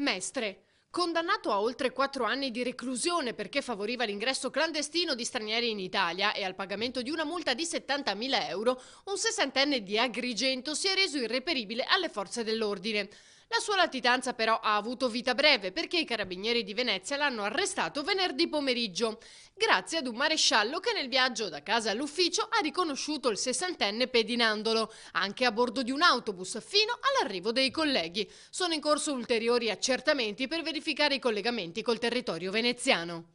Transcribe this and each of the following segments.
Mestre, condannato a oltre 4 anni di reclusione perché favoriva l'ingresso clandestino di stranieri in Italia e al pagamento di una multa di 70.000 euro, un sessantenne di Agrigento si è reso irreperibile alle forze dell'ordine. La sua latitanza però ha avuto vita breve perché i carabinieri di Venezia l'hanno arrestato venerdì pomeriggio, grazie ad un maresciallo che nel viaggio da casa all'ufficio ha riconosciuto il sessantenne pedinandolo, anche a bordo di un autobus, fino all'arrivo dei colleghi. Sono in corso ulteriori accertamenti per verificare i collegamenti col territorio veneziano.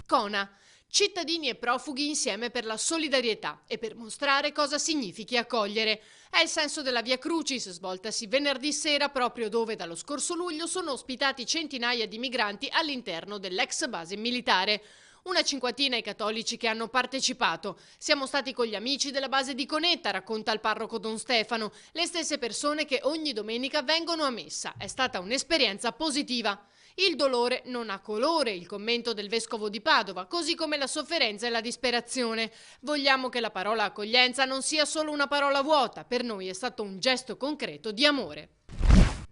Cona. Cittadini e profughi insieme per la solidarietà e per mostrare cosa significhi accogliere. È il senso della Via Crucis, svoltasi venerdì sera proprio dove dallo scorso luglio sono ospitati centinaia di migranti all'interno dell'ex base militare. Una cinquantina i cattolici che hanno partecipato. Siamo stati con gli amici della base di Conetta, racconta il parroco Don Stefano, le stesse persone che ogni domenica vengono a messa. È stata un'esperienza positiva. Il dolore non ha colore, il commento del vescovo di Padova, così come la sofferenza e la disperazione. Vogliamo che la parola accoglienza non sia solo una parola vuota, per noi è stato un gesto concreto di amore.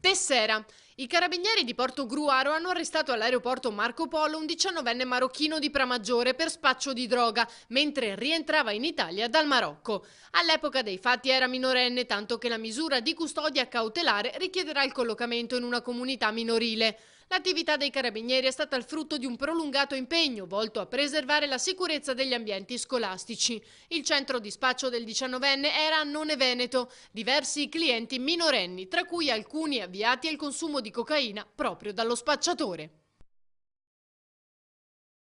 Tessera. I carabinieri di Portogruaro hanno arrestato all'aeroporto Marco Polo un 19enne marocchino di Pramaggiore per spaccio di droga, mentre rientrava in Italia dal Marocco. All'epoca dei fatti era minorenne, tanto che la misura di custodia cautelare richiederà il collocamento in una comunità minorile. L'attività dei carabinieri è stata il frutto di un prolungato impegno volto a preservare la sicurezza degli ambienti scolastici. Il centro di spaccio del 19enne era a None Veneto, diversi clienti minorenni, tra cui alcuni avviati al consumo di cocaina proprio dallo spacciatore.